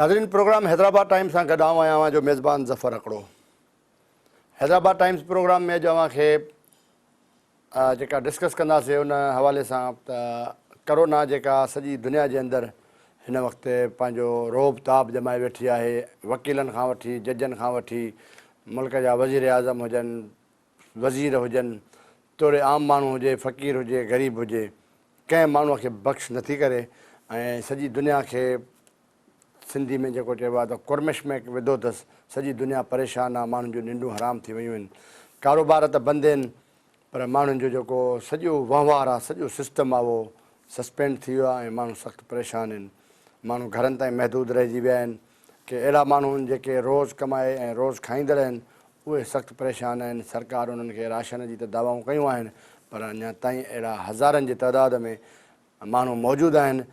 नाज़रीन, programme Hyderabad times सां गॾु आहियां जो मेज़बान ज़फ़र अकड़ो। हैदराबाद टाइम्स प्रोग्राम में अॼु अव्हांखे जेका डिस्कस कंदासीं उन हवाले सां त करोना जेका सॼी दुनिया जे अंदरि हिन वक़्तु पंहिंजो रोब ताब जमाए वेठी आहे। वकीलनि खां वठी जजनि खां वठी मुल्क जा वज़ीर आज़म हुजनि, वज़ीर हुजनि, तोड़े आम माण्हू हुजे, फ़क़ीर हुजे, ग़रीब हुजे, कंहिं माण्हूअ खे बख़्श नथी करे ऐं सॼी दुनिया खे सिंधी में जेको चइबो आहे त कुरमिश में विधो अथसि। सॼी दुनिया परेशान आहे, माण्हुनि जूं निंडूं हराम थी वियूं आहिनि, कारोबार त बंदि आहिनि, पर माण्हुनि जो जेको सॼो वहिंवार आहे, सॼो सिस्टम आहे उहो सस्पेंड थी वियो आहे ऐं माण्हू सख़्तु परेशान आहिनि। माण्हू घरनि ताईं महदूद रहिजी विया आहिनि की अहिड़ा माण्हू आहिनि जेके रोज़ु कमाए ऐं रोज़ु खाईंदड़ आहिनि, उहे सख़्तु परेशान आहिनि। सरकार उन्हनि खे राशन जी त दावाऊं कयूं आहिनि, पर अञा ताईं अहिड़ा हज़ारनि जी तइदाद में माण्हू मौजूदु आहिनि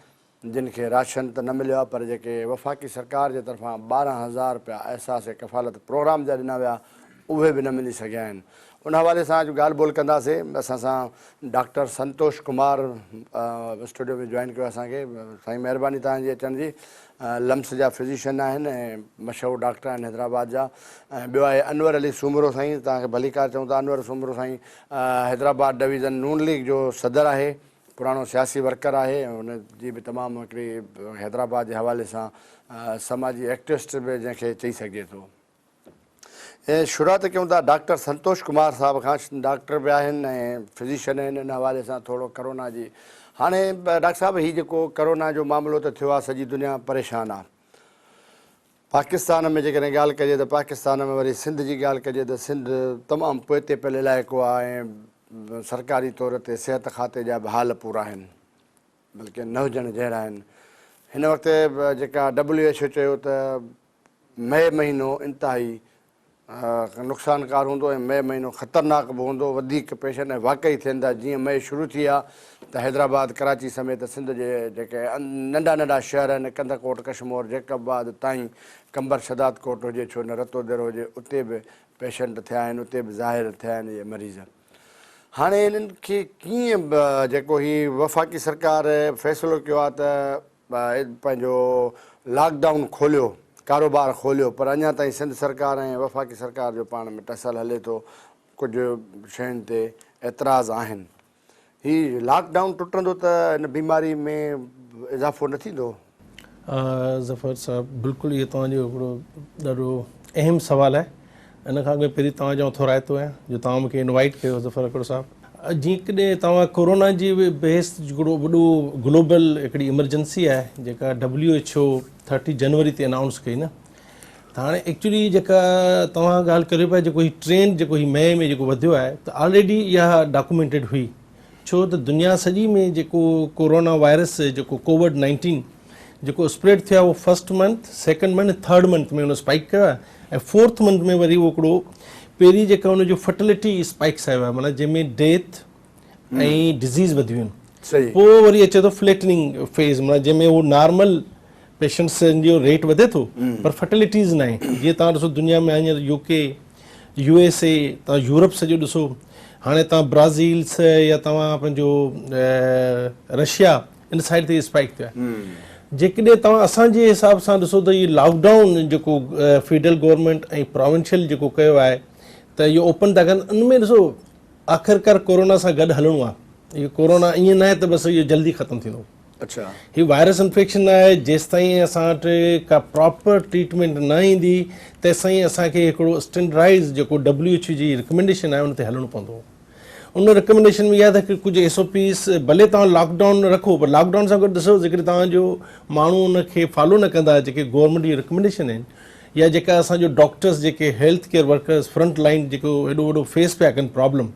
जिन खे राशन त न मिलियो आहे, पर जेके वफ़ाक़ी सरकार जे तरफ़ां 12,000 रुपया अहसास कफ़ालत प्रोग्राम जा ॾिना विया उहे बि न मिली सघिया आहिनि। उन हवाले सां अॼु ॻाल्हि ॿोल कंदासीं। असां सां डॉक्टर संतोष कुमार स्टूडियो में जॉइन कयो असांखे। साईं महिरबानी तव्हांजी अचण जी। लम्स जा फिज़िशियन आहिनि ऐं मशहूरु डॉक्टर आहिनि हैदराबाद जा। ऐं ॿियो आहे अनवर अली सूमरो साईं, तव्हांखे भलीकार चऊं था। अनवर सूमरो साईं हैदराबाद डिवीज़न नून लीग जो सदर आहे, पुराणो सियासी वर्कर आहे ऐं हुनजी बि तमामु हिकिड़ी हैदराबाद जे हवाले सां समाजी एक्टिविस्ट बि जंहिंखे चई सघिजे थो। ऐं शुरूआति कयूं था डॉक्टर संतोष कुमार साहिब खां। डॉक्टर बि आहिनि ऐं फिज़िशियन आहिनि। इन हवाले सां थोरो करोना जी हाणे डॉक्टर साहिबु हीउ जेको करोना जो मामिलो त थियो आहे, सॼी दुनिया परेशान आहे। पाकिस्तान में जेकॾहिं ॻाल्हि कजे त पाकिस्तान में वरी सिंध जी ॻाल्हि कजे त सिंध तमामु पोइते पियल इलाइक़ो आहे ऐं सरकारी तौर ते सिहत खाते जा बि हाल पूरा आहिनि, बल्कि न हुजण जहिड़ा आहिनि। हिन वक़्तु जेका WHO चयो त मई महीनो इंतिहाई नुक़सानकार हूंदो ऐं मई महीनो ख़तरनाक बि हूंदो, वधीक पेशेंट ऐं वाक़ई थियनि था। जीअं मई शुरू थी आहे त हैदराबाद, कराची समेत सिंध जे जेके नंढा नंढा शहर आहिनि, कंदकोट, कशमोर, जैकबाद ताईं, कंबर शदात कोट हुजे छो न रतोदर हुजे, उते बि पेशेंट थिया आहिनि, उते बि ज़ाहिर थिया आहिनि इहे मरीज़। हाणे इन्हनि खे कीअं जेको हीउ वफ़ाक़ी सरकार फ़ैसिलो कयो आहे त पंहिंजो लॉकडाउन खोलियो, कारोबार खोलियो, पर अञा ताईं सिंध सरकार ऐं वफ़ाक़ी सरकार जो पाण में टसल हले थो। कुझु शयुनि ते एतिराज़ आहिनि। हीउ लॉकडाउन टुटंदो त हिन बीमारी में इज़ाफ़ो न थींदो? ज़फ़र साहिबु, बिल्कुलु इहो तव्हांजो हिकिड़ो ॾाढो अहम सुवालु आहे। इन खां अॻु पहिरीं तव्हांजो थोराइतो आहियां जो तव्हां मूंखे इनवाइट कयो ज़फ़र अकड़ साहिबु। जीअं कॾहिं तव्हां कोरोना जी बेस हिकिड़ो वॾो ग्लोबल हिकिड़ी इमरजेंसी आहे जेका WHO 30 जनवरी ते अनाउंस कई न, त हाणे एक्चुअली जेका तव्हां ॻाल्हि करियो पिया जेको हीउ ट्रेंड जेको हीउ मई में जेको वधियो आहे त ऑलरेडी इहा डॉक्यूमेंटेड हुई। छो त दुनिया सॼी में जेको कोरोना वायरस जेको कोविड-19 जेको स्प्रेड थियो आहे उहो first month, second month, third month में हुन स्पाइक कयो आहे ऐं फोर्थ मंथ में वरी उहो हिकिड़ो पहिरीं जेका हुनजो फर्टिलिटी स्पाइक्स आयो आहे, माना जंहिंमें डेथ ऐं डिज़ीज़ वधियूं आहिनि। पोइ वरी अचे थो फ्लैटनिंग फेज़, माना जंहिंमें उहो नॉर्मल पेशेंट्स जो रेट वधे थो पर फर्टिलिटीज़ न आहे। जीअं तव्हां ॾिसो दुनिया में हींअर UK, USA, तव्हां यूरोप सॼो ॾिसो, हाणे तव्हां ब्राज़ील या तव्हां पंहिंजो रशिया इन साइड ते स्पाइक थियो आहे। जेकॾहिं तव्हां असांजे हिसाब सां ॾिसो त इहो लॉकडाउन जेको फेडरल गवर्नमेंट ऐं प्रोविंशियल जेको कयो आहे त इहो ओपन था कनि, उनमें ॾिसो आख़िरकार कोरोना सां गॾु हलणो आहे। इहो कोरोना ईअं न आहे त बसि इहो जल्दी ख़तमु थींदो। अच्छा, हीउ वायरस इन्फेक्शन आहे, जेसिताईं असां वटि का प्रॉपर ट्रीटमेंट न ईंदी तेसिताईं असांखे हिकिड़ो स्टैंडर्डाइज़ जेको WHO जी रिकमेंडेशन आहे उन ते हलणो पवंदो। उन रिकमेंडेशन में इहा त कुझु SOPs भले तव्हां लॉकडाउन रखो, पर लॉकडाउन सां गॾु ॾिसो जेकॾहिं तव्हांजो माण्हू उनखे फॉलो न कंदा जेके गवर्नमेंट जी रिकमेंडेशन आहिनि, या जेका असांजो डॉक्टर्स जेके health care workers front line जेको एॾो वॾो फेस पिया कनि प्रॉब्लम,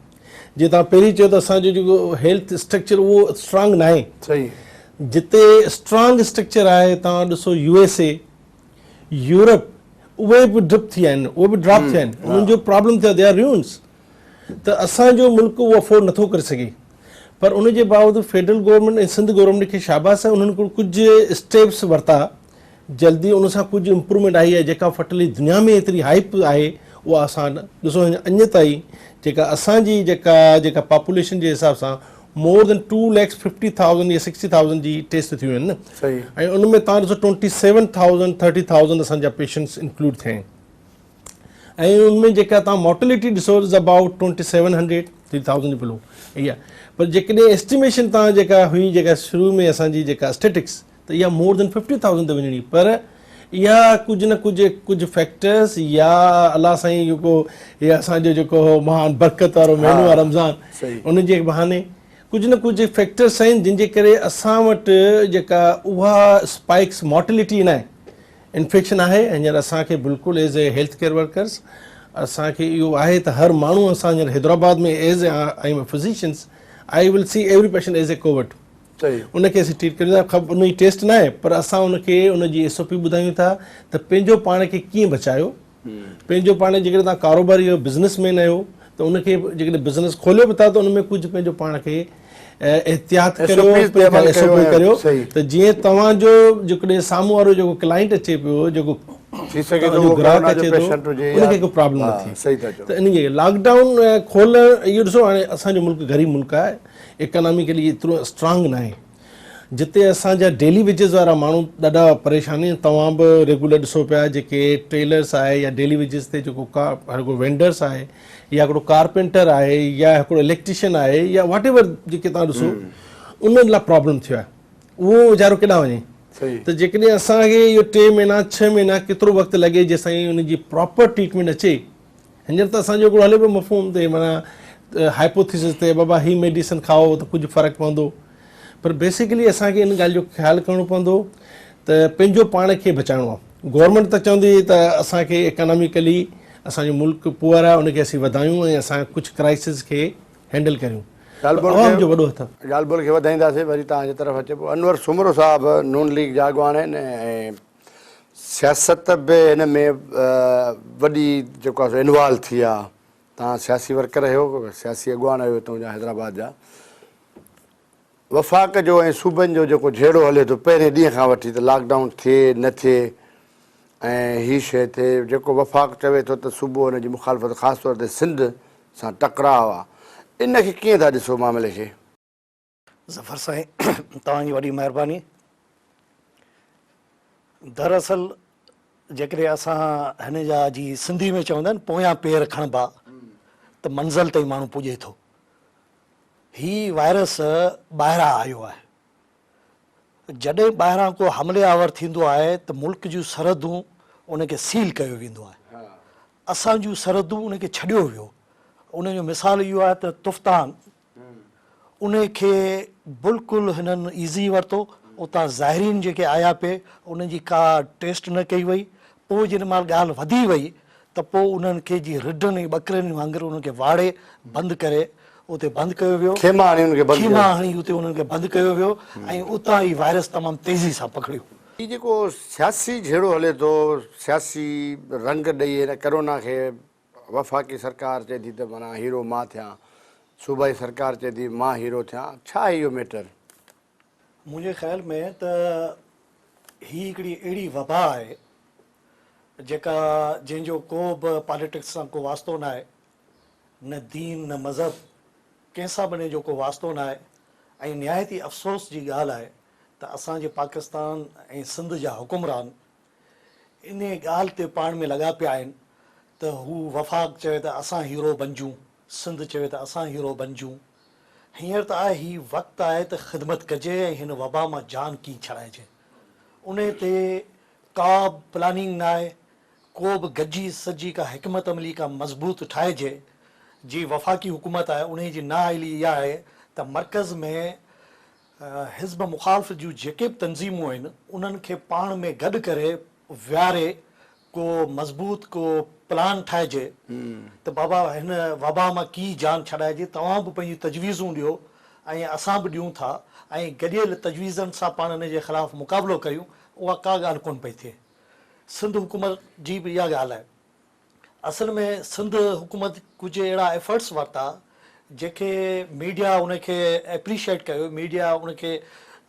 जीअं तव्हां पहिरीं चयो त असांजो जेको हेल्थ स्ट्रक्चर उहो स्ट्रांग न आहे। सही, जिते स्ट्रांग स्ट्रक्चर आहे तव्हां ॾिसो USA, यूरोप, उहे बि ड्रिप थी विया आहिनि, उहे बि ड्रॉप थिया आहिनि, उन्हनि जो प्रॉब्लम थियो, दे आर रून्स। त असांजो मुल्क उहो अफोर्ड नथो करे सघे, पर उनजे बावजूदि फेडरल गवर्नमेंट ऐं सिंध गवर्नमेंट खे शाबाश आहे, उन्हनि कुझु स्टेप्स वरिता, जल्दी उन सां कुझु इम्प्रूवमेंट आई आहे। जेका फर्टिलिटी दुनिया में एतिरी हाइप आहे उहा असां ॾिसो अञा ताईं जेका असांजी जेका पॉपुलेशन जे हिसाब सां more than 2,50,000 या 60,000 जी टेस्ट थियूं आहिनि न सही ऐं उन में तव्हां ॾिसो 27,000 30,000 असांजा पेशेंट्स इंक्लूड थिया आहिनि ऐं उनमें जेका तव्हां मोर्टेलिटी ॾिसो इज़ अबाउट 2,700 3,000 बिलो इहा पर जेकॾहिं एस्टिमेशन तव्हां जेका हुई जेका शुरू में असांजी जेका स्टेटिक्स त इहा मोर देन 50,000 ते वञणी पर इहा कुझु न कुझु फैक्टर्स या अलाह साईं जेको इहा असांजो जेको महान बरकत वारो महीनो आहे रमज़ान उन जे बहाने कुझु न कुझु फैक्टर्स आहिनि जिन जे करे असां वटि जेका उहा स्पाइक्स मोर्टेलिटी न आहे इन्फेक्शन आहे हींअर असांखे बिल्कुलु as a health care workers असांखे इहो आहे त हर माण्हू असां हींअर हैदराबाद में as I am physicians I will see every patient as a COVID उनखे असीं ट्रीट कयूं था उन जी टेस्ट न आहे पर असां उनखे उनजी SOP ॿुधायूं था त पंहिंजो पाण खे कीअं बचायो पंहिंजो पाण जेकॾहिं तव्हां कारोबारी आहियो बिज़नेसमैन आहियो त उनखे जेकॾहिं बिज़नेस खोलियो बि था त उन में कुझु पंहिंजो पाण खे एहतियात करियो त जीअं तव्हांजो जेकॾहिं साम्हूं वारो जेको क्लाइंट अचे पियो जेको ग्राहक अचे थो उनखे को प्रॉब्लम न थिए त इन जे लॉकडाउन खोलणु इहो ॾिसो हाणे असांजो मुल्क ग़रीब मुल्क आहे इकनॉमिकली एतिरो स्ट्रांग न आहे जिते असांजा डेली वेजिस वारा माण्हू ॾाढा परेशान आहिनि तव्हां बि रेगुलर ॾिसो पिया जेके टेलर्स आहे या डेली वेजिस ते जेको हिकिड़ो वेंडर्स आहे या हिकिड़ो कारपेंटर आहे या हिकिड़ो इलेक्ट्रीशियन आहे या वॉट एवर जेके तव्हां ॾिसो उन्हनि लाइ प्रॉब्लम थियो आहे उहो वीचारो केॾांहुं वञे त जेकॾहिं असांखे इहो 3 महीना 6 महीना केतिरो वक़्तु लॻे जेसिताईं उनजी प्रॉपर ट्रीटमेंट अचे हींअर त असांजो हिकिड़ो हले पियो मफ़हूम ते माना हाइपोथिसिस ते बाबा ही मेडिसिन खाओ त कुझु फ़र्क़ु पवंदो पर बेसिकली असांखे इन ॻाल्हि जो ख़्यालु करिणो पवंदो त पंहिंजो पाण खे बचाइणो आहे गवर्नमेंट त चवंदी त असांखे इकनॉमिकली असांजो मुल्क पुअर आहे उनखे असीं वधायूं ऐं असां कुझु क्राइसिस खे हैंडल करियूं जो वॾो हथ ॻाल्हि ॿोल खे वधाईंदासीं वरी तव्हांजे तरफ़ अचे पोइ अनवर सुमरो साहिबु नून लीग जा अॻवान आहिनि ऐं सियासत बि हिन में वॾी जेको आहे इन्वॉल्व थी आहे तव्हां सियासी वर्कर आहियो सियासी अॻवान आहियो हितां जा हैदराबाद जा वफ़ाक़ जो ऐं सूबनि जो जेको जहिड़ो हले थो पहिरें ॾींहं खां वठी त लॉकडाउन थिए न थिए ऐं हीअ शइ थिए जेको वफ़ाक़ चवे थो त सुबुह हुनजी मुखालफ़त ख़ासि तौर ते सिंध सां टकराव आहे इनखे कीअं था ॾिसो मामले खे ज़फ़र साईं तव्हांजी वॾी महिरबानी दरअसल जेकॾहिं असां हिन जा जी सिंधी में चवंदा आहिनि पोयां पेर खणबा त मंज़िल ताईं माण्हू पुॼे थो ही वायरस ॿाहिरां आयो आहे जॾहिं ॿाहिरां को हमले आवर थींदो आहे त मुल्क जूं सरहदूं उनखे सील कयो वेंदो आहे असां जूं सरहदूं उनखे छॾियो वियो उनजो मिसाल इहो आहे त तुफ़्तान उनखे बिल्कुलु हिननि ईज़ी वरितो उतां ज़ाहिरीन जेके आया पिए उनजी का टेस्ट न कई वई पोइ जेॾी महिल ॻाल्हि वधी वई त पोइ उन्हनि खे जीअं रिढनि ऐं ॿकरियुनि वांगुरु उन्हनि खे वाड़े बंदि करे उते बंदि कयो वियो खेमा हणी उते उन्हनि खे बंदि कयो वियो ऐं उतां ई वायरस तमामु तेज़ी सां पकड़ियो हीउ जेको सियासी जहिड़ो हले थो सियासी रंग ॾेई हिन करोना खे वफ़ाक़ी सरकार चए थी त माना हीरो मां थियां सूबाई सरकार चए थी मां हीरो थियां छा इहो मैटर मुंहिंजे ख़्याल में त हीअ हिकिड़ी अहिड़ी वबा आहे जेका जंहिंजो को बि पॉलिटिक्स सां को वास्तो न आहे न दीन न मज़हब कंहिंसां बि जो को वास्तो न आहे ऐं निहायत ई अफ़सोस जी ॻाल्हि आहे त असांजे पाकिस्तान ऐं सिंध जा हुकुमरान इन ॻाल्हि ते पाण में लॻा पिया आहिनि त हू वफ़ाक़ चवे त असां हीरो बणिजूं सिंध चवे त असां हीरो बणिजूं हींअर त आहे हीउ वक़्तु आहे त ख़िदमत कजे ऐं हिन वबा मां जान कीअं छॾाइजे उन ते का बि प्लानिंग न आहे को बि गॾिजी सजी का हिकमत अमली का मज़बूत ठाहिजे जी वफ़ाक़ी हुकूमत आहे उन जी नाअहली इहा आहे त मर्कज़ में हिज़्ब मुख़ालिफ़ जूं जेके बि तंज़ीमूं आहिनि उन्हनि खे पाण में गॾु करे विहारे को मज़बूत को प्लान ठाहिजे त बाबा हिन वबा मां कीअं जान छॾाइजे तव्हां बि पंहिंजी तजवीज़ूं ॾियो ऐं असां बि ॾियूं था ऐं गॾियल तजवीज़नि सां पाण हिन जे ख़िलाफ़ु मुक़ाबिलो कयूं उहा का ॻाल्हि कोन पई थिए सिंध हुकूमत जी बि इहा ॻाल्हि आहे असल में सिंध हुकूमत कुझु अहिड़ा एफर्ट्स वरिता जेके मीडिया उनखे एप्रिशिएट कयो मीडिया उनखे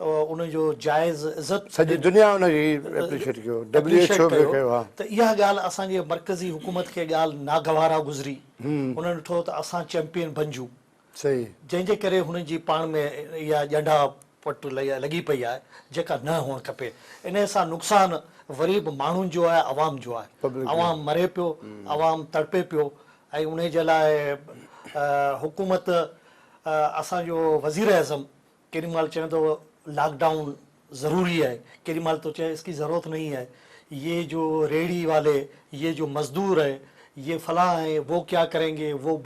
उनजो जाइज़ इज़त सॼी दुनिया उनजी एप्रिशिएट कयो WHO बि कयो हा त इहा ॻाल्हि असांजे मर्कज़ी हुकूमत खे ॻाल्हि नागवारा गुज़री उन्हनि ॾिठो त असां चैंपियन बणिजूं सही जंहिंजे करे हुननि जी पाण में इहा ॼंढा पट लॻी पई आहे जेका न हुअणु खपे। इन सां नुक़सानु वरी बि माण्हुनि जो आहे, अवाम जो आहे। Public अवाम मरे पियो, अवाम तड़पे पियो, ऐं उन जे लाइ हुकूमत असांजो वज़ीर आज़म केॾी महिल चवंदो लॉकडाउन ज़रूरी है, केॾी महिल तो चए इसकी ज़रूरत नहीं है, ये जो रेहड़ी वाले, ये जो मज़दूर है, ये फलां है, वो क्या करेंगे, वो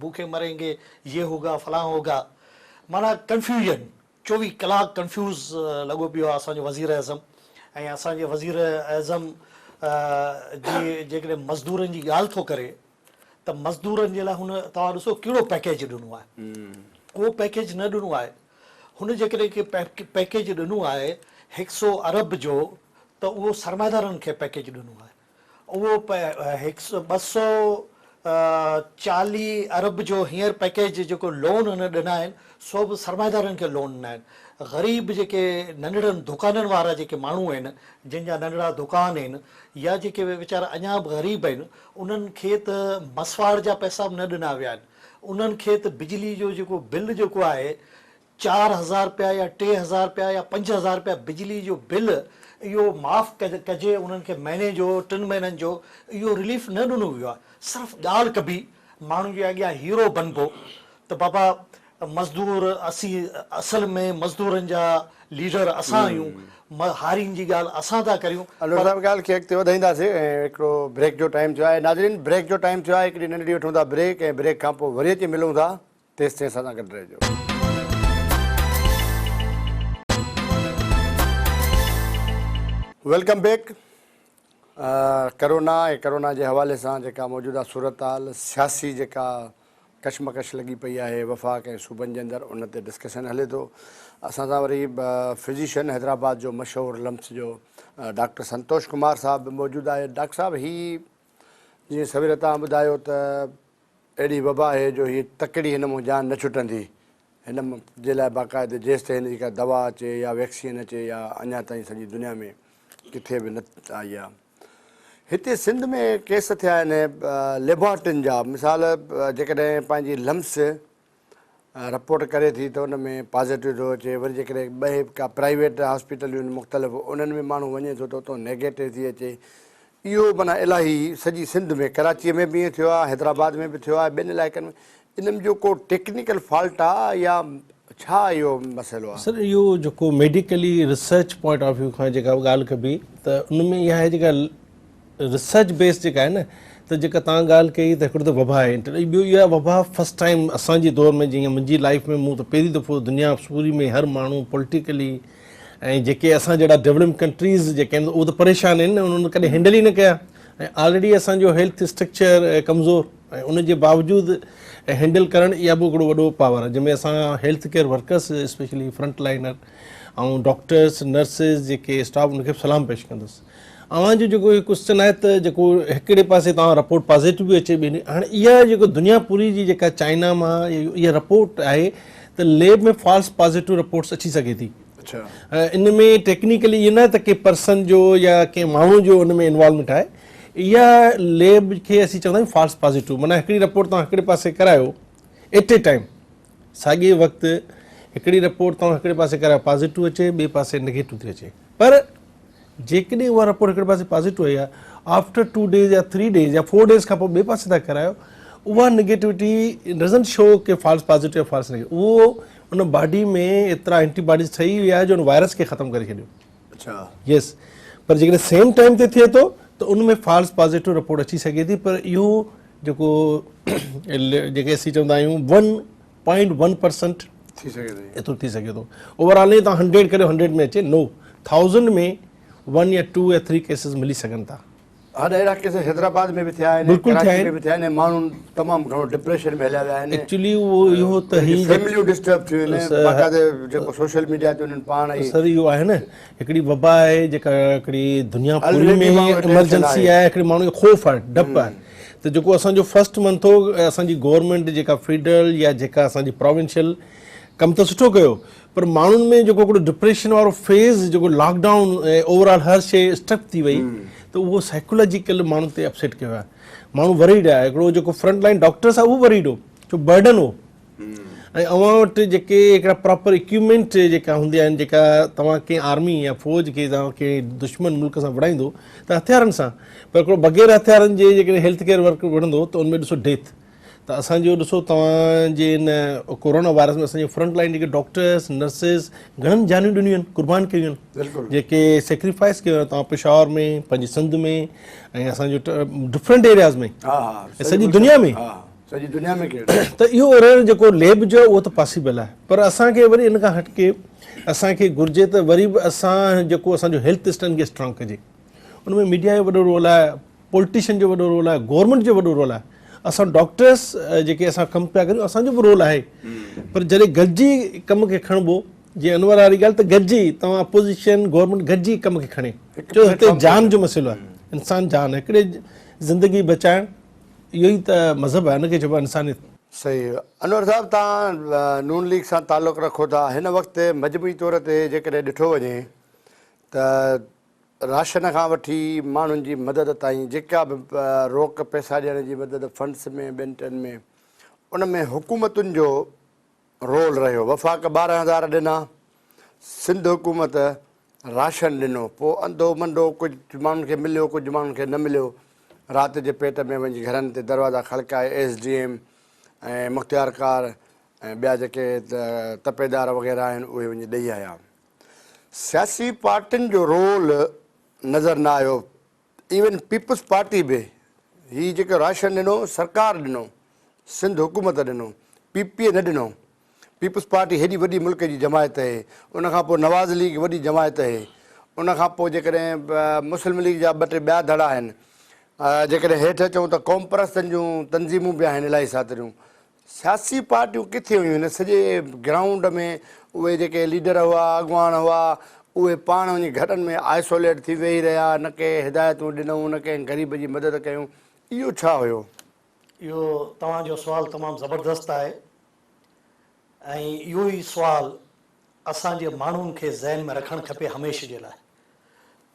भूखे मरेंगे, ये होगा फलां होगा। माना कंफ्यूजन 24 कलाक कंफ्यूज़ लॻो पियो आहे असांजो वज़ीर आज़म। ऐं असांजे वज़ीर आज़म जी जेकॾहिं मज़दूरनि जी ॻाल्हि थो करे त मज़दूरनि जे लाइ हुन तव्हां ॾिसो कहिड़ो पैकेज ॾिनो आहे। उहो पैकेज न ॾिनो आहे, हुन जेकॾहिं के पैकेज ॾिनो आहे 100 अरब जो, त उहो सरमाएदारनि खे पैकेज ॾिनो आहे। उहो 240 अरब जो हींअर पैकेज जेको लोन हुन ॾिना आहिनि सो बि सरमाएदारनि खे लोन ॾिना आहिनि। ग़रीब जेके नंढड़नि दुकाननि वारा जेके माण्हू आहिनि, जंहिंजा नंढड़ा दुकान आहिनि, या जेके वीचारा अञा बि ग़रीब आहिनि, उन्हनि खे त मसवाड़ जा पैसा बि न ॾिना विया आहिनि। उन्हनि खे त बिजली जो जेको बिल जेको आहे 4000 रुपया या 3000 रुपया या 5000 रुपया बिजली जो बिल, इहो माफ़ु कजे उन्हनि खे महीने जो 3 महीननि जो, इहो रिलीफ न ॾिनो वियो आहे। सिर्फ़ु ॻाल्हि कबी माण्हुनि जे अॻियां हीरो बणिबो त बाबा मज़दूर असल में मज़दूरनि जा लीडर असां आहियूं, हारियुनि जी ॻाल्हि असां था करियूं। अनुर साहब ॻाल्हि खे अॻिते वधाईंदासीं ऐं हिकिड़ो ब्रेक जो टाइम थियो आहे। नाज़रीन, ब्रेक जो टाइम थियो आहे, हिकिड़ी नंढड़ी वठूं था ब्रेक, ऐं ब्रेक खां पोइ वरी अची मिलूं था। तेसि ताईं असां सां गॾु रहिजो। Welcome back. करोना ऐं करोना जे हवाले सां जेका मौजूदा सूरत हाल, सियासी जेका कशमकश लॻी पई आहे वफ़ाक़ ऐं सूबनि जे अंदरि, उन ते डिस्कशन हले थो। असां सां वरी फिज़िशियन हैदराबाद जो मशहूरु लम्स जो डॉक्टर संतोष कुमार साहब बि मौजूदु आहे। डॉक्टर साहब, ही जीअं सवेर तव्हां ॿुधायो त अहिड़ी वबा आहे जो हीअ तकड़ी हिन मां जान न छुटंदी, हिन जे लाइ बाक़ाइदे जेसि ताईं हिन जी का दवा अचे या वैक्सीन अचे या अञा ताईं सॼी दुनिया में किथे बि न आई आहे। हिते सिंध में केस थिया आहिनि लेबोरेटरियुनि जा। मिसाल जेकॾहिं पंहिंजी लम्स रिपोर्ट करे थी त उन में पॉज़िटिव थो अचे, वरी जेकॾहिं ॿ का प्राइवेट हॉस्पिटलियूं आहिनि मुख़्तलिफ़, उन्हनि में माण्हू वञे थो त उतां नेगेटिव थी अचे। इहो माना इलाही सॼी सिंध में, कराचीअ में बि ईअं थियो आहे, हैदराबाद में बि थियो आहे, ॿियनि इलाइक़नि में। इन्हनि जो को टेक्निकल फॉल्ट आहे या छा इहो मसइलो आहे? सर, इहो जेको medically research point of view खां जेका ॻाल्हि कबी त उन में इहा आहे जेका रिसर्च बेस जेका आहे न, त जेका तव्हां ॻाल्हि कई त हिकिड़ो त वबा आहे। ॿियो इहा वबा फस्ट टाइम असांजे दौर में, जीअं मुंहिंजी लाइफ में मूं त पहिरीं दफ़ो दुनिया पूरी में हर माण्हू पॉलिटिकली ऐं जेके असां जहिड़ा डेवलप कंट्रीज़ जेके आहिनि उहे त परेशान आहिनि न, उन्हनि कॾहिं हैंडल ई न कया। ऐं ऑलरेडी असांजो हेल्थ स्ट्रक्चर कमज़ोर, ऐं उनजे बावजूदि हैंडल करणु इहा बि हिकिड़ो वॾो पावर आहे, जंहिंमें असां health care workers specially front liner ऐं डॉक्टर्स नर्सिस जेके स्टाफ, उनखे सलाम पेश कंदुसि। अव्हांजो जेको क्वेश्चन आहे त जेको हिकिड़े पासे तव्हां रिपोर्ट पॉज़िटिव बि अचे, ॿिए हाणे इहा जेको दुनिया पूरी जी जेका चाइना मां इहा रिपोर्ट आहे त लेब में फॉल्स पॉज़िटिव रिपोर्ट्स अची सघे थी। इन में टेक्निकली इहो न त के पर्सन जो या कंहिं माण्हू जो उन में इन्वॉल्वमेंट आहे, इहा लेब खे असीं चवंदा आहियूं फॉल्स पॉज़िटिव। माना हिकिड़ी रिपोर्ट तव्हां हिकिड़े पासे करायो एट ए टाइम, साॻिए वक़्तु हिकिड़ी रिपोर्ट तव्हां हिकिड़े पासे करायो पॉज़िटिव अचे, ॿिए पासे नेगेटिव थी अचे। पर जेकॾहिं उहा रिपोर्ट हिकिड़े पासे पॉज़िटिव आई आहे, आफ्टर 2 डेज़ या 3 डेज़ या 4 डेज़ खां पोइ ॿिए पासे था करायो, उहा नेगेटिविटी डज़ंट शो के फॉल्स पॉज़िटिव या फॉल्स नेगेटिव। उहो उन बॉडी में एतिरा एंटीबॉडीज़ ठही विया जो उन वायरस खे ख़तमु करे छॾियो। अच्छा, यस। पर जेकॾहिं सेम टाइम ते थिए थो त उन में फॉल्स पॉज़िटिव रिपोर्ट अची सघे थी। पर इहो जेको जेके असीं चवंदा आहियूं 1.1% थी सघे थी, एतिरो थी सघे थो। ओवरऑल ई तव्हां 100 करियो 100 में अचे, नो, 1000 में 1 या 2 या 3 केसिस मिली सघनि था। हा, अहिड़ा केस हैदराबाद में बि थिया आहिनि, बिल्कुलु थिया कराची आहिनि। में बि थिया आहिनि। माण्हू तमामु घणो डिप्रेशन में हलिया विया आहिनि। एक्चुअली उहो इहो त ही फैमिलियूं डिस्टर्ब थियूं आहिनि, बाक़ाइदे जेको सोशल मीडिया ते उन्हनि पाण ई सर इहो आहे न, हिकिड़ी वबा आहे जेका हिकिड़ी दुनिया पूरी Already में माण्हू इमरजेंसी tension आहे, हिकिड़े माण्हू खे ख़ौफ़ आहे, डपु आहे। त जेको असांजो फर्स्ट मंथ हो, असांजी गवर्नमेंट जेका फेडरल या जेका असांजी प्रोविंशियल कमु त सुठो कयो, पर माण्हुनि में जेको हिकिड़ो डिप्रेशन वारो फेज़ जेको लॉकडाउन ऐं ओवरऑल हर शइ स्टक थी वई, त उहो साइकोलॉजिकल माण्हुनि ते अपसेट कयो आहे। माण्हू वरीड आहे। हिकिड़ो जेको फ्रंट लाइन डॉक्टर्स आहे उहो वरीड हो, छो बर्डन हो। ऐं अव्हां वटि जेके हिकिड़ा प्रॉपर इक्विपमेंट जेका हूंदी आहिनि, जेका तव्हां कंहिं आर्मी या फ़ौज खे तव्हां कंहिं दुश्मन मुल्क सां विढ़ाईंदो त हथियारनि सां, पर हिकिड़ो बग़ैर हथियारनि जे जेकॾहिं हेल्थ केयर वर्क विढ़ंदो त उनमें ॾिसो डेथ। त असांजो ॾिसो तव्हांजे इन कोरोना वायरस में असांजे फ्रंट लाइन जेके डॉक्टर्स नर्सिस घणनि जानियूं ॾिनियूं आहिनि, कुर्बान कयूं आहिनि, बिल्कुलु। जेके सेक्रीफाइस कयो आहे तव्हां पेशावर में, पंहिंजी सिंध में ऐं असांजो डिफरेंट एरियाज़ में, हा हा ऐं सॼी दुनिया में। हा सॼी दुनिया में कहिड़ो त इहो रहणु जेको लेब जो उहो त पॉसिबल आहे, पर असांखे वरी इन खां हटके असांखे घुरिजे त वरी बि असां जेको असांजो हेल्थ सिस्टम खे स्ट्रॉन्ग कजे। उन में मीडिया जो वॾो रोल आहे, पॉलिटिशियन जो वॾो रोल आहे, गवर्नमेंट जो वॾो रोल आहे। असां डॉक्टर्स जेके असां कमु पिया करियूं असांजो बि रोल आहे, पर जॾहिं गॾिजी कम खे खणिबो, जीअं अनवर वारी ॻाल्हि त गॾिजी तव्हां अपोज़िशन गवर्नमेंट गॾिजी कम खे खणे, छो हिते जान जो मसइलो आहे, इंसान जान, हिकिड़े ज़िंदगी बचाइणु, इहो ई त मज़हब आहे, हिनखे चइबो आहे इंसानियत। सही। अनवर साहब, तव्हां नून लीग सां तालुक़ु रखो था, हिन वक़्तु मजमूई तौर ते जेकॾहिं ॾिठो वञे त राशन खां वठी माण्हुनि जी मदद ताईं जेका बि रोक पैसा ॾियण जी मदद फंड्स में ॿियनि टिनि में, उन में हुकूमतुनि जो रोल रहियो। वफ़ाक़ 12,000 ॾिना, सिंध हुकूमत राशन ॾिनो, पोइ अंधो मंडो कुझु माण्हुनि खे मिलियो, कुझु माण्हुनि खे न मिलियो, राति जे पेट में वञी घरनि ते दरवाज़ा खड़काए SDM ऐं मुख़्तियारकार ऐं ॿिया जेके तपेदार वग़ैरह आहिनि उहे वञी ॾेई आया। सियासी पार्टियुनि जो रोल नज़र न आयो। इवन पीपल्स पार्टी बि हीअ जेको राशन ॾिनो सरकार ॾिनो, सिंध हुकूमत ॾिनो, PPA न ॾिनो। पीपल्स पार्टी हेॾी वॾी मुल्क जी जमायत आहे, उनखां पोइ नवाज़ लीग वॾी जमायत आहे, उनखां पोइ जेकॾहिं मुस्लिम लीग जा ॿ टे ॿिया धड़ा आहिनि, जेकॾहिं हेठि अचूं त क़ौम परस्तनि जूं तंज़ीमूं बि आहिनि इलाही साथरियूं। सियासी पार्टियूं किथे हुयूं हिन सॼे ग्राउंड में? उहे जेके लीडर हुआ, अॻुवान हुआ, उहे पाण वञी घरनि में आइसोलेट थी वेही रहिया, न कंहिं हिदायतूं ॾिनऊं, न कंहिं ग़रीब जी मदद कयूं। इहो छा हुयो? इहो तव्हांजो सुवालु तमामु ज़बरदस्त आहे ऐं इहो ई सुवालु असांजे माण्हुनि खे ज़हन में रखणु खपे हमेशह जे लाइ,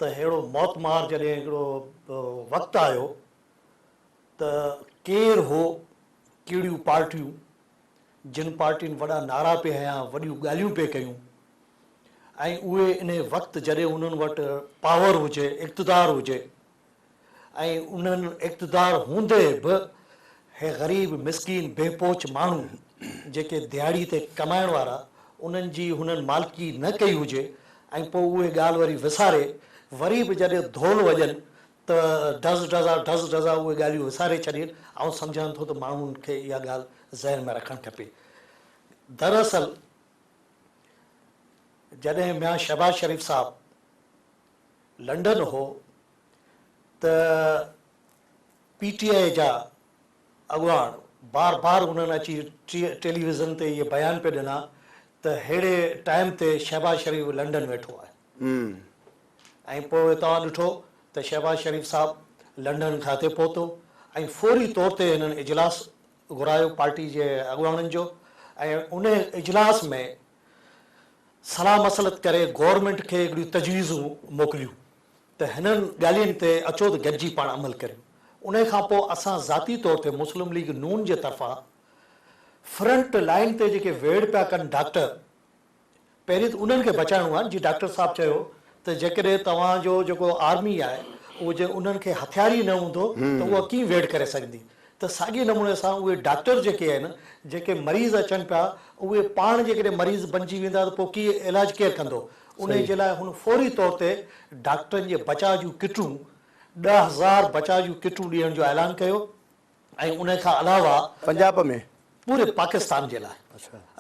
त अहिड़ो मौतमार जॾहिं हिकिड़ो वक़्तु आयो त केरु हो, कहिड़ियूं पार्टियूं, जिन पार्टियुनि वॾा नारा पिए हयां, वॾियूं ॻाल्हियूं पिए कयूं, ऐं उहे इन वक़्तु जॾहिं उन्हनि वटि पावर हुजे, इक़्तिदार हुजे, ऐं उन्हनि इक़्तिदार हूंदे बि हे ग़रीब मिसकीन बेपोच माण्हू जेके दिहाड़ी ते कमाइण वारा, उन्हनि जी हुननि मालिकी न कई हुजे, ऐं पोइ उहे ॻाल्हि वरी विसारे, वरी बि जॾहिं धोल वॼनि त ढज़ ढज़ा उहे ॻाल्हियूं विसारे छॾनि। ऐं सम्झां थो त माण्हुनि खे इहा ॻाल्हि ज़हन में रखणु खपे। दरअसल जॾहिं मियां शहबाज शरीफ़ साहबु लंडन हो त PTI जा अॻुवान बार बार उन्हनि अची टेलीविज़न ते इहे बयान पिया ॾिना त अहिड़े टाइम ते शहबाज शरीफ़ लंडन वेठो आहे। ऐं पोइ तव्हां ॾिठो त शहबाज शरीफ़ साहबु लंडन खाते पहुतो ऐं फौरी तौर ते हिननि इजलास घुरायो पार्टी जे अॻुवाननि जो, ऐं उन इजलास में सलाह मसलत करे गवर्नमेंट खे हिकिड़ियूं तजवीज़ूं मोकिलियूं त हिननि ॻाल्हियुनि ते अचो त गॾिजी पाण अमल करियूं। उन खां पोइ असां ज़ाती तौर ते मुस्लिम लीग नून जे तरफ़ां फ्रंट लाइन ते जेके वेड़ पिया कनि डॉक्टर, पहिरीं त उन्हनि खे बचाइणो आहे। जीअं डॉक्टर साहबु चयो त जेकॾहिं तव्हांजो जेको आर्मी आहे उहो जे उन्हनि खे हथियार ई न हूंदो त उहा कीअं वेड़ करे सघंदी। त साॻिए नमूने सां उहे डॉक्टर जेके आहिनि, जेके मरीज़ अचनि पिया, उहे पाण जेकॾहिं मरीज़ बणिजी वेंदा त पोइ कीअं इलाजु केरु कंदो? उन जे लाइ हुन फौरी तौर ते डॉक्टरनि जे बचाव जूं किटूं 10,000 बचाव जूं किटूं ॾियण जो ऐलान कयो। ऐं उन खां अलावा पंजाब में पूरे पाकिस्तान जे लाइ,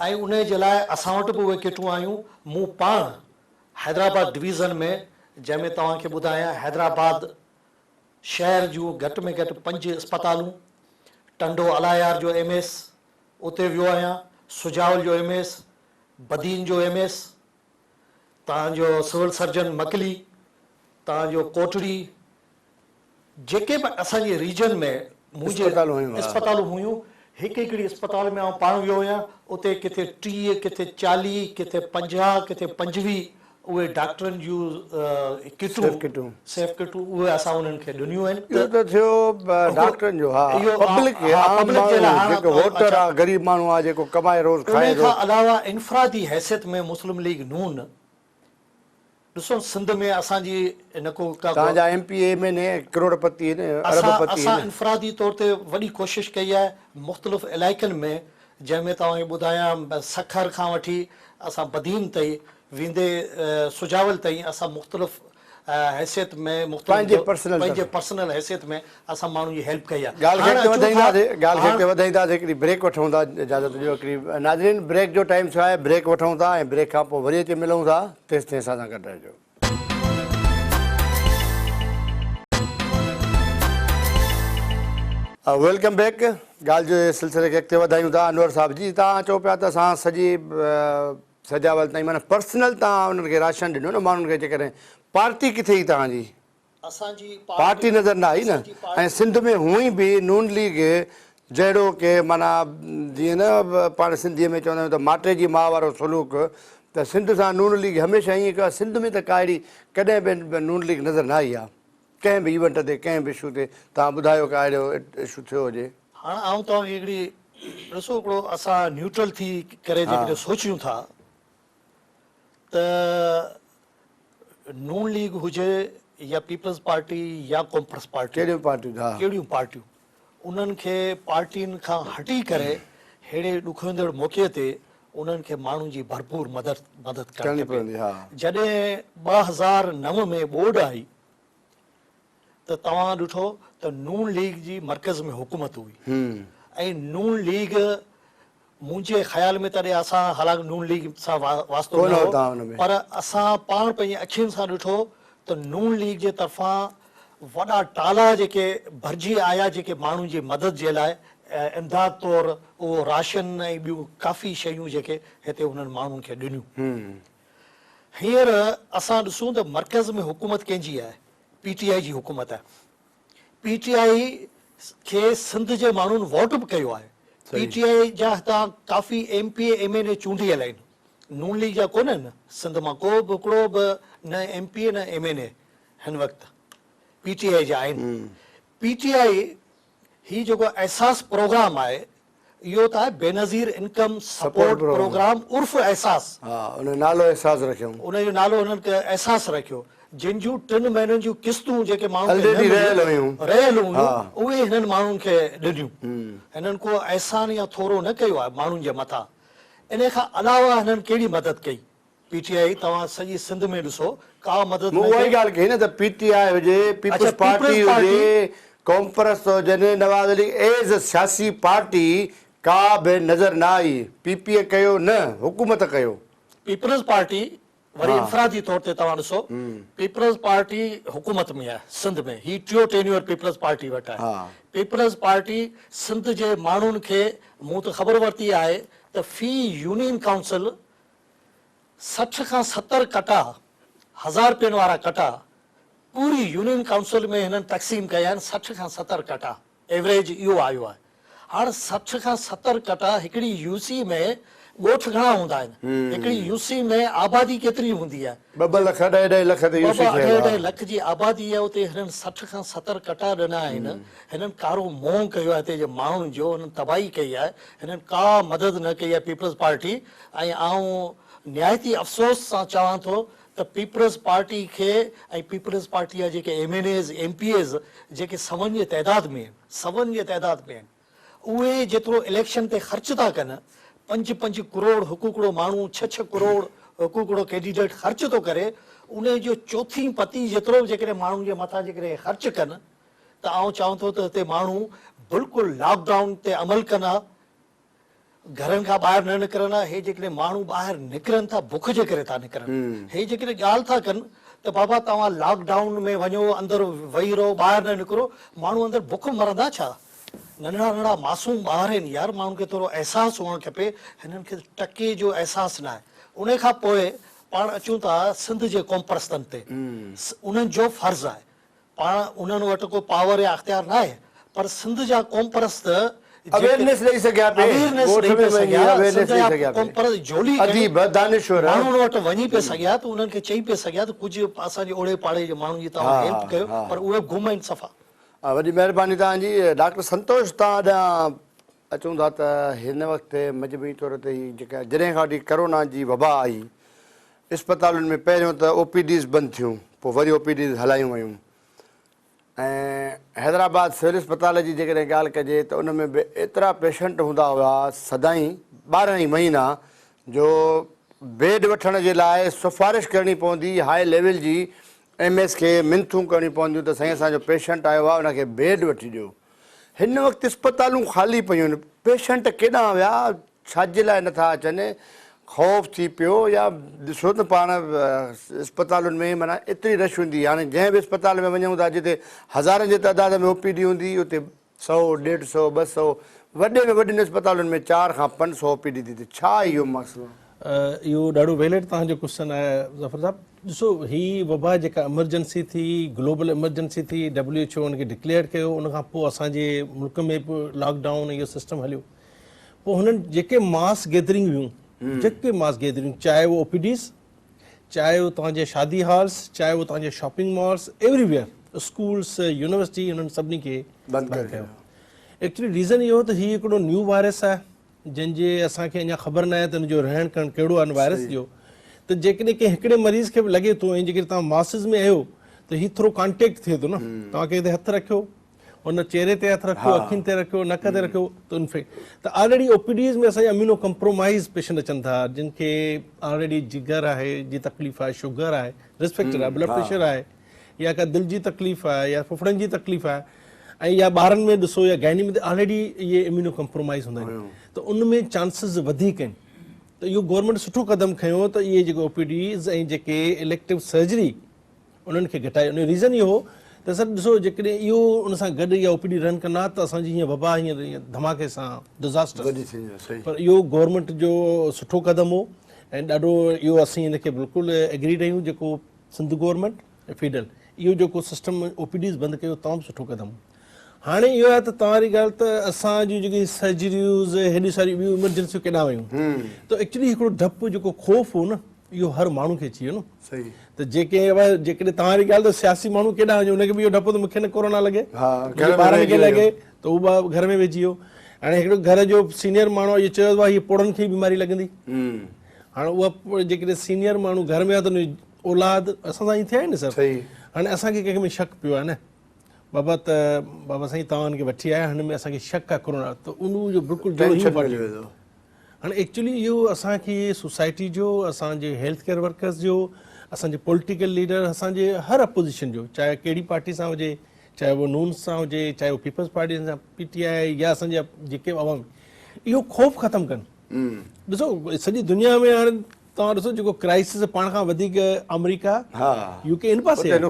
ऐं उन जे लाइ असां वटि बि उहे किटूं आयूं। मूं पाण हैदराबाद डिवीज़न में, जंहिंमें तव्हांखे ॿुधायां हैदराबाद शहर जूं घटि में घटि 5 अस्पतालूं, टंडो अलायार जो MS उते वियो आहियां, सुजावल जो MS, बदीन जो MS, तव्हांजो सिविल सर्जन मकली, तव्हांजो कोटड़ी, जेके बि असांजे रीजन में मुंहिंजे अस्पतालूं हुयूं, हिकिड़ी अस्पताल में पाण वियो आहियां। उते किथे 30, किथे 40, किथे 50, किथे 25 उहे डॉक्टरनि जूं Safe किटूं। सेफ किटूं उहे असां उन्हनि खे ॾिनियूं आहिनि इहो त थियो डॉक्टरनि जो हा इहो पब्लिक खे हा, आम public जे लाइ, माण्हू जेको हा, वोटर अच्छा। आहे ग़रीब माण्हू आहे जेको कमाए रोज़ खाए उन खां रोज़ अलावा इनफरादी हैसियत में मुस्लिम लीग नून ॾिसो सिंध में असांजी न को का तव्हांजा MP MNA करोड़पति आहिनि असां अरबपति असां आहिनि इनफरादी तौर ते वॾी कोशिशि कई आहे मुख़्तलिफ़ इलाइक़नि में जंहिंमें तव्हांखे ॿुधायां सखर खां वठी असां बदीन ताईं वेंदे सुजावल ताईं असां मुख़्तलिफ़ हैसियत में पंहिंजे personal पंहिंजे तरफ़। पर्सनल हैसियत में असां माण्हुनि जी हेल्प कई आहे ॻाल्हि खे हाणे अॻिते अचूं था- वधाईंदासीं ॻाल्हि खे हाणे- अॻिते वधाईंदासीं हिकिड़ी ब्रेक वठूं था इजाज़त ॾियो हिकिड़ी नाज़रीन ब्रेक जो टाइम छा आहे ब्रेक वठूं था ऐं ब्रेक खां पोइ वरी अची मिलूं था तेसि ताईं असां सां गॾु रहिजो वेलकम बैक ॻाल्हि जे सिलसिले खे अॻिते वधायूं था अनवर साहिब जी तव्हां चओ पिया त असां सॼी सजावल ताईं माना पर्सनल तव्हां उन्हनि खे राशन ॾिनो न माण्हुनि खे जेकॾहिं पार्टी किथे ई तव्हांजी असांजी पार्टी नज़र न आई न असांजी ऐं सिंध में हुअं ई बि नून लीग जहिड़ो की माना जीअं न पाण सिंधीअ में चवंदा आहियूं त माटे जी माउ वारो सलूक त सिंध सां नून लीग हमेशह ईअं कयो आहे सिंध में त का अहिड़ी कॾहिं बि नून लीग नज़र न आई आहे कंहिं बि इवेंट ते कंहिं बि इशू ते तव्हां ॿुधायो का अहिड़ो इशू थियो हुजे हाणे आऊं तव्हांखे हिकिड़ी ॾिसो हिकिड़ो असां न्यूट्रल थी करे जेकॾहिं सोचियूं था त नून लीग हुजे या पीपल्स पार्टी या कॉन्ग्रेस पार्टी कहिड़ियूं पार्टियूं हा कहिड़ियूं पार्टियूं उन्हनि खे पार्टियुनि खां हटी करे अहिड़े ॾुखंदड़ मौक़े ते उन्हनि खे माण्हुनि जी भरपूर मदद करणी करणी पवंदी हा जॾहिं 2009 में ॿोॾ आई त तव्हां ॾिठो त नून लीग जी मर्कज़ में हुकूमत हुई ऐं नून लीग मुंहिंजे ख़्याल में तॾहिं असां हालांकि नून लीग सां वास्तो कोन न हो हो, तव्हां हुन में। पर असां पाण पंहिंजी अखियुनि सां ॾिठो त नून लीग जे तरफ़ां वॾा टाला जेके भरिजी आया जेके माण्हुनि जी मदद जे लाइ इमदाद तौरु उहो राशन ऐं ॿियूं काफ़ी शयूं जेके हिते उन्हनि माण्हुनि खे ॾिनियूं हींअर असां ॾिसूं त मर्कज़ में हुकूमत कंहिंजी आहे PTI जी हुकूमत आहे PTI खे सिंध जे माण्हुनि वोट बि कयो आहे PTI जा हितां काफ़ी MP MNA चूंडियल आहिनि नून लीग जा कोन आहिनि सिंध मां को बि हिकिड़ो बि न MP न MNA हिन वक़्तु PTI जा आहिनि PTI ही जेको एहसास प्रोग्राम आहे इहो त आहे बेनज़ीर इनकम सपोर्ट प्रोग्राम उर्फ़ एहसास हा उन नालो अहसासु रखियऊं उनजो नालो हुननि खे एहसासु रखियो जिन जूं 3 महीननि जूं किस्तूं जेके माण्हुनि खे Already न रहियल मिलियूं, हुयूं। रहियल हुयूं हा। उहे हिननि माण्हुनि खे ॾिनियूं हिननि को अहसान या थोरो न कयो आहे माण्हुनि जे मथां इन खां अलावा हिननि कहिड़ी मदद कई PTI तव्हां सॼी सिंध में ॾिसो का मदद मूं न उहा ई कई। ॻाल्हि कई न त PTI हुजे पीपल्स अच्छा, पार्टी People's Party हुजे कॉन्फ्रेंस हुजनि नवाज़ अली एज़ सियासी पार्टी का बि नज़र न आई PPA कयो न हुकूमत कयो पीपल्स पार्टी वरी हा। इनफरादी तौर ते तव्हां ॾिसो पीपल्स पार्टी हुकूमत में आहे सिंध में ही टियों टेन्योर पीपल्स पार्टी वटि आहे हा। पीपल्स पार्टी सिंध जे माण्हुनि खे मूं त ख़बर वरिती आहे त फी यूनियन काउंसिल 60 खां 70 कटा 1000 रुपयनि वारा कटा पूरी यूनियन काउंसिल में हिननि तक़सीम कया आहिनि 60 खां 70 कटा एवरेज इहो आयो आहे हाणे 60 खां 70 कटा हिकिड़ी UC में ॻोठ घणा हूंदा आहिनि हिकिड़ी UC में आबादी केतिरी हूंदी आहे 2 लख 2.5 लख ते यूसी थियल 2.5 आहे। लख जी आबादी आहे उते हिननि 60 खां 70 कटा ॾिना आहिनि हिननि कारो मोह कयो आहे हिते जे माण्हुनि जो हिननि तबाही कई आहे हिननि का मदद न कई आहे पीपल्स पार्टी ऐं आऊं निहायती अफ़सोस सां चवां थो त पीपल्स पार्टी खे ऐं पीपल्स पार्टी जा जेके MNAs MPAs जेके सवनि जे तइदाद में आहिनि सवनि जे तइदाद में आहिनि उहे जेतिरो इलेक्शन ते ख़र्च था कनि 5-5 करोड़ हिकिड़ो माण्हू 6-6 करोड़ हिकिड़ो कैंडिडेट ख़र्च थो करे उन जो चौथी पती जेतिरो जेकॾहिं माण्हुनि जे मथां जेकॾहिं ख़र्च कनि त आउं चवां थो त हिते माण्हू बिल्कुलु लॉकडाउन ते अमल कंदा घरनि खां ॿाहिरि न निकिरनि हे जेकॾहिं माण्हू ॿाहिरि निकिरनि था बुख जे करे था निकिरनि हे जेकॾहिं ॻाल्हि था कनि त बाबा तव्हां लॉकडाउन में वञो अंदरि वेही रहो ॿाहिरि न निकिरो माण्हू अंदरि बुख मरंदा छा नंढड़ा नंढड़ा मासूम ॿार आहिनि यार माण्हुनि खे थोरो अहसासु हुअणु खपे हिननि खे टके जो अहसासु न आहे उन खां पोइ पाण अचूं था सिंध जे कॉम्प्रस्तनि ते उन्हनि जो फर्ज़ु आहे पाण उन्हनि वटि को पावर या अख़्तियार न आहे पर सिंध जा कॉम्प्रस्त अवेयरनेस ॾेई सघिया पिए अवेयरनेस ॻोठ ॾेई में पिए वञी सघिया, अवेयरनेस ॾेई सॼा सघिया कोन पिए पर जोली अदीब दानिश्वर माण्हुनि वटि वञी पिए सघिया त उन्हनि खे चई पिए सघिया त कुझु असांजे ओड़े पाड़े जे माण्हुनि जी तव्हां हेल्प कयो, पर उहे गुम आहिनि सफ़ा। वॾी महिरबानी तव्हांजी। डॉक्टर संतोष, तव्हां ॾांहुं अचूं था त हिन वक़्तु मजबूरी तौर ते ही जेका जॾहिं खां वठी करोना जी वबा आई, इस्पतालुनि में पहिरियों त OPDs बंदि थियूं, पोइ वरी OPDs हलायूं वयूं, ऐं हैदराबाद सिविल इस्पताल जी जेकॾहिं ॻाल्हि कजे त उन में बि एतिरा पेशेंट हूंदा हुआ सदाईं 12 ई महीना जो बेड वठण जे लाइ सिफारिश करणी पवंदी हाई लेवल जी MS खे मिनथूं करणी पवंदियूं त साईं असांजो पेशेंट आयो आहे उनखे बेड वठी ॾियो। हिन वक़्तु इस्पतालूं ख़ाली पियूं आहिनि, पेशेंट केॾांहुं विया, छाजे लाइ नथा अचनि, ख़ौफ़ थी पियो या ॾिसो त पाण इस्पतालुनि में माना एतिरी रश हूंदी। हाणे जंहिं बि इस्पताल में वञूं था जिते हज़ारनि जे तइदाद में OPD हूंदी, उते 100, 150, 200, वॾे में वॾियुनि इस्पतालुनि में 4 खां 500 OPD थी थिए। छा इहो मसइलो? इहो ॾाढो वैलिड तव्हांजो क्वेश्चन आहे ज़फ़र साहब। ॾिसो, ही वबा जेका एमरजेंसी थी, ग्लोबल एमरजेंसी थी, WHO हुनखे डिक्लेयर कयो, उनखां पोइ असांजे मुल्क में बि लॉकडाउन इहो सिस्टम हलियो। पोइ हुननि जेके मास गैदरिंग हुयूं, जेके मास गैदरिंग, चाहे उहो OPDs, चाहे उहो तव्हांजे शादी हॉल्स, चाहे उहो तव्हांजे shopping malls, everywhere, schools, university, हुननि सभिनी खे बंदि कयो। एक्चुअली रीज़न इहो त हीउ हिकिड़ो न्यू वायरस आहे जंहिंजे असांखे अञा ख़बर न आहे त हुनजो रहण करणु कहिड़ो आहे वायरस जो। त जेकॾहिं कंहिं हिकिड़े मरीज़ खे बि लॻे थो ऐं जेकॾहिं तव्हां मासिस में आहियो त हीउ थोरो कॉन्टेक्ट थिए थो न, तव्हां कंहिं ते हथु रखियो, हुन चेहरे ते हथु रखियो, अखियुनि ते रखियो, नक ते रखियो त इन्फेक्ट। त ऑलरेडी OPDs में असांजा इम्यूनो कम्प्रोमाइज़ पेशेंट अचनि था, जिन खे ऑलरेडी जिगर आहे जी तकलीफ़ आहे, शुगर आहे, रिस्क फैक्टर आहे, ब्लड प्रेशर आहे, या का दिलि जी तकलीफ़ आहे, या फुफड़नि जी तकलीफ़ आहे, ऐं या ॿारनि में ॾिसो या गाइनी में ऑलरेडी इहे इम्यूनो कम्प्रोमाइज़ हूंदा आहिनि, त उन में चांसिस वधीक आहिनि। त इहो गवर्नमेंट सुठो क़दम खयो त इहे जेके OPDs ऐं जेके इलेक्टिव सर्जरी उन्हनि खे घटाए। उन जो रीज़न इहो हो त सर ॾिसो, जेकॾहिं इहो उन सां गॾु इहा OPD रन कंदा त असांजी हीअं वबा हीअं धमाके सां डिज़ास्टर। पर इहो गवर्नमेंट जो सुठो क़दम हो ऐं ॾाढो इहो असीं हिन खे बिल्कुलु एग्रीड आहियूं। जेको सिंध गवर्नमेंट ऐं फेडरल इहो जेको सिस्टम OPDs बंदि कयो, तमामु सुठो क़दम। हाणे इहो आहे त तव्हांजी ॻाल्हि त असांजी जेकी सर्जरीज़ हेॾी सारी ॿियूं इमरजेंसियूं केॾांहुं वयूं, त एक्चुअली हिकिड़ो डपु जेको ख़ौफ़ हो न, इहो हर माण्हू खे अची वियो न। सही। त जेकॾहिं तव्हांजी ॻाल्हि त सियासी माण्हू केॾांहुं वञे, हुनखे बि इहो डपु त मूंखे न कोरोना लॻे, ॿारनि खे लॻे त उहो घर में वेझी वियो। हाणे हिकिड़ो घर जो सीनियर माण्हू इहो चयो आहे हीअ पोड़नि खे बीमारी लॻंदी। हाणे उहा जेकॾहिं सीनियर माण्हू घर में आहे त उनजी औलाद असां सां ईअं थिया आहिनि न सर। हाणे असांखे कंहिंखे में शक पियो आहे न, बाबा साईं तव्हां हुनखे वठी आया, हिन में असांखे शक आहे कोरोना, त उन जो बिल्कुलु हाणे एक्चुअली इहो असांखे सोसाइटी जो, असांजे हेल्थ केयर वर्कर्स जो, असांजे पॉलिटिकल लीडर, असांजे हर अपोज़िशन जो, चाहे कहिड़ी पार्टी सां हुजे, चाहे उहो नून सां हुजे, चाहे उहो पीपल्स पार्टी सां PTI या असांजा जेके अवाम, इहो ख़ौफ़ ख़तमु कनि। ॾिसो सॼी दुनिया में हाणे तव्हां ॾिसो जेको क्राइसिस पाण खां वधीक अमेरिका, UK इन पासे घणो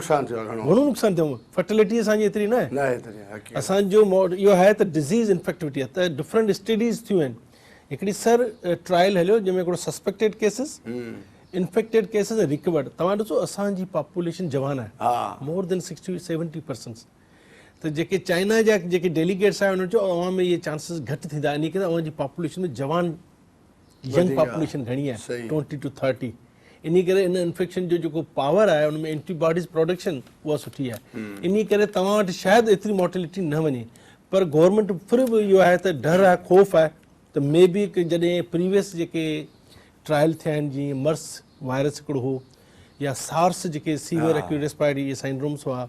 नुक़सानु थियो। फर्टिलिटी असांजी एतिरी न आहे। असांजो इहो आहे त डिज़ीज़ इन्फेक्टिविटी आहे, त डिफरेंट स्टडीज़ थियूं आहिनि। हिकिड़ी सर ट्रायल हलियो जंहिंमें हिकिड़ो सस्पेक्टेड केसिस, इन्फेक्टेड केसिस ऐं रिकवर्ड। तव्हां ॾिसो असांजी पॉपुलेशन जवान आहे, मोर देन 60-70%। त जेके चाइना जा जेके डेलीगेट्स आहिनि उन्हनि चयो अवाम में इहे चांसिस घटि थींदा, इन करे अवां जी पॉपुलेशन में जवान यंग पॉपुलेशन घणी आहे, 20 to 30। इन करे इन इन्फेक्शन जो जेको पावर आहे उनमें एंटीबॉडीज़ प्रोडक्शन उहा सुठी आहे। इन करे तव्हां वटि शायदि एतिरी मॉर्टेलिटी न वञे, पर गवर्नमेंट फिर बि इहो आहे त डर आहे, ख़ौफ़ आहे त मे बी जॾहिं प्रीवियस जेके ट्रायल थिया आहिनि, जीअं मर्स वायरस हिकिड़ो हो, या सार्स जेके सीवियर एक्यूट रेस्पिरेटरी सिंड्रोम्स हुआ,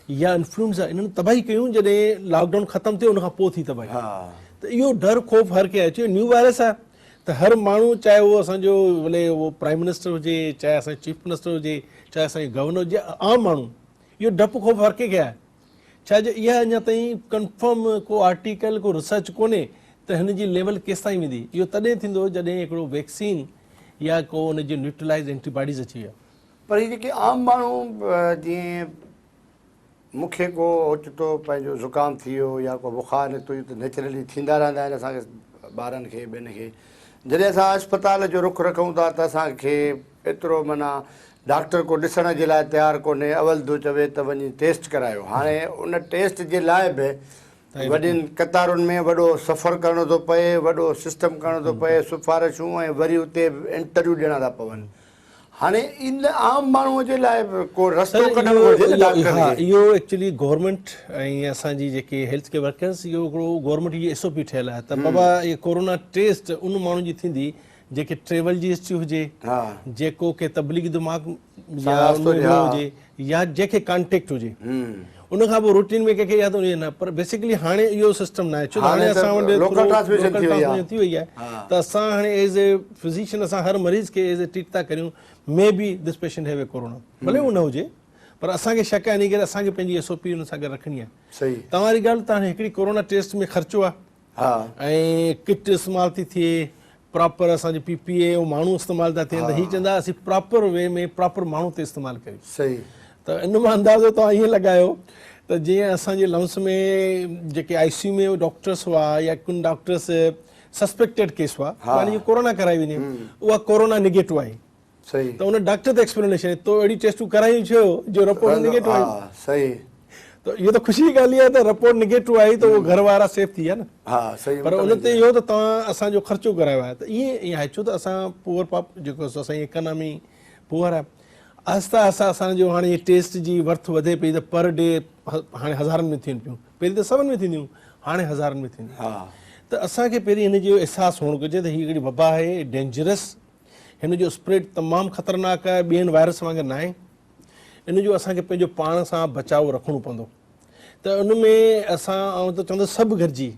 या इन्फ्लुएंजा, इन्हनि तबाही कयूं जॾहिं लॉकडाउन ख़तमु थियो उनखां पोइ थी तबाही। त इहो डर ख़ौफ़ हर कंहिं अचे। न्यू वायरस आहे त हर माण्हू, चाहे उहो असांजो भले उहो प्राइम मिनिस्टर हुजे, चाहे असांजो चीफ मिनिस्टर हुजे, चाहे असांजो गवर्नर हुजे, आम माण्हू, इहो डपु ख़ौफ़ हर कंहिंखे आहे। छाजे इहा अञा ताईं कंफर्म को आर्टिकल, को रिसर्च कोन्हे त हिन जी लेवल केसि ताईं वेंदी। इहो तॾहिं थींदो जॾहिं हिकिड़ो वैक्सीन या को हुनजी न्यूट्रलाइज़ एंटीबॉडीज़ अची विया। पर हीअ जेके आम माण्हू, जीअं मूंखे को ओचितो पंहिंजो ज़ुकाम थी वियो या को बुखार निकितो, इहो त नेचुरली थींदा रहंदा आहिनि असांखे, ॿारनि खे, ॿियनि खे। जॾहिं असां अस्पताल जो रुख रखूं था त असांखे एतिरो माना डॉक्टर को ॾिसण जे लाइ तयारु कोन्हे, अवल दो चवे त वञी टेस्ट करायो। हाणे उन टेस्ट जे लाइ बि वॾियुनि कतारुनि में वॾो सफ़र करणो थो पए, वॾो सिस्टम करणो थो पए, सिफ़ारिशूं ऐं वरी उते इंटरव्यू ॾियणा था पवनि। हाणे इन आम माण्हूअ जे लाइ को रस्तो कढणु घुरिजे न डॉक्टर हा, खे। इहो एक्चुअली गवर्नमेंट ऐं असांजी जेके हेल्थ केयर वर्कर्स, इहो हिकिड़ो गवर्नमेंट जी SOP ठहियलु आहे त बाबा इहे कोरोना टेस्ट उन माण्हू जी थींदी जेके ट्रेवल जी हिस्ट्री हुजे, हा जेको के तबलीगी दिमाग़ या रास्तो उन में हुजे, या जंहिंखे कॉन्टेक्ट हुजे, उन खां पोइ रूटीन में कंहिंखे यादि हुजे न। पर बेसिकली हाणे इहो सिस्टम न आहे, छो त हाणे असां वटि लोकल ट्रांसमिशन थी वई आहे त असां हाणे एज़ ए फिज़िशियन असां हर मरीज़ खे एज़ ए ट्रीट था करियूं। May be this patient have a corona, भले उहो न हुजे, पर असांखे शक आहे इन करे असांखे पंहिंजी SOP हुन सां गॾु रखणी आहे। सही तव्हांजी ॻाल्हि त हाणे हिकिड़ी कोरोना टेस्ट में ख़र्चो आहे, हा ऐं किट इस्तेमालु थी थिए, प्रॉपर असांजे PPE ऐं माण्हू इस्तेमालु था थियनि, त हीअ चवंदा असीं प्रॉपर वे में प्रॉपर माण्हू ते इस्तेमालु कयूं। सही त इन मां अंदाज़ो तव्हां ईअं लॻायो त जीअं असांजे लम्स में जेके ICU में डॉक्टर्स हुआ या कुन डॉक्टर्स सस्पेक्टेड केस हुआ, यानी कोरोना कराई वञे, उहा कोरोना निगेटिव आई, सही त उन डॉक्टर ते एक्सप्लेनेशन तो अहिड़ी टेस्टूं करायूं छो जो रिपोर्ट निगेटिव आई। हा सही त इहो त ख़ुशी जी ॻाल्हि आहे त रिपोर्ट निगेटिव आई त उहो घर वारा सेफ थी विया न। हा सही पर उन ते इहो त तव्हां असांजो ख़र्चो करायो आहे, त ईअं आहे छो त असां पुअर जेको असांजी इकनॉमी पुअर आहे, आहिस्ता आहिस्ता असांजो हाणे टेस्ट जी वर्थ वधे पई, त पर डे हाणे हज़ारनि में थियनि पियूं, पहिरीं त 100 में थींदियूं, हाणे हज़ारनि में थींदियूं। हा त असांखे पहिरीं हिन जो अहसासु हुअणु घुरिजे त हीअ हिकिड़ी वबा आहे, डेंजरस, हिन जो स्प्रेड तमामु ख़तरनाक आहे, ॿियनि वायरस वांगुरु न आहे। इन जो असांखे पंहिंजो पाण सां बचाव रखिणो पवंदो। त उन में असां आउं त चवंदो सभु गॾिजी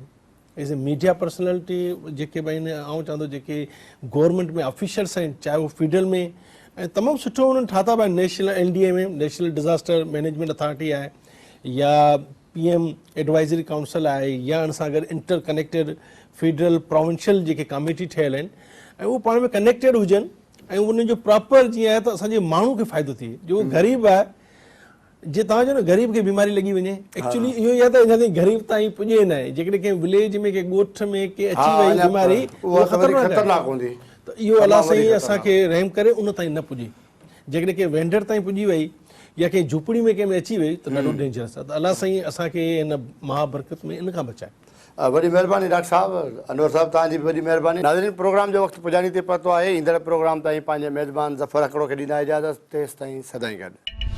एज़ ए मीडिया पर्सनैलिटी, जेके भई आउं चवंदो जेके गवर्नमेंट में ऑफिशियल्स आहिनि, चाहे उहो फीडरल में, ऐं तमामु सुठो उन्हनि ठाता पिया नेशनल NDA में, नेशनल डिज़ास्टर मैनेजमेंट अथॉरिटी आहे, या PM एडवाइज़री काउंसिल आहे, या उन सां गॾु इंटर कनेक्टेड फीडरल प्रोविंशियल जेके कमेटी ठहियल आहिनि, ऐं उहे पाण में कनेक्टेड हुजनि, ऐं उन जो प्रॉपर जीअं आहे त असांजे माण्हू खे फ़ाइदो थिए। जो ग़रीब आहे, जीअं तव्हां चओ न ग़रीब खे बीमारी लॻी वञे, एक्चुअली इहो ई आहे त अञा ताईं ग़रीब ताईं पुॼे न आहे। जेकॾहिं कंहिं विलेज में कंहिं ॻोठ में के अची वई बीमारी, उहा ख़तरनाक हूंदी, त इहो अलाह साईं असांखे रहम करे उन ताईं न पुॼे। जेकॾहिं कंहिं वेंडर ताईं पुॼी वई या कंहिं झूपड़ी में कंहिं में अची वई त ॾाढो डेंजरस आहे। त अलाह साईं असांखे हिन महाबरकत में इन खां बचाए। वॾी महिरबानी डॉक्टर साहिबु, अनवर साहिबु तव्हांजी वॾी महिरबानी। नाज़रीन, प्रोग्राम जो वक़्तु पुॼाणी ते पहुतो आहे। ईंदड़ प्रोग्राम ताईं पंहिंजे मेज़बान ज़फ़र अकड़ो खे ॾींदा इजाज़त, तेसि ताईं सदाईं गॾु।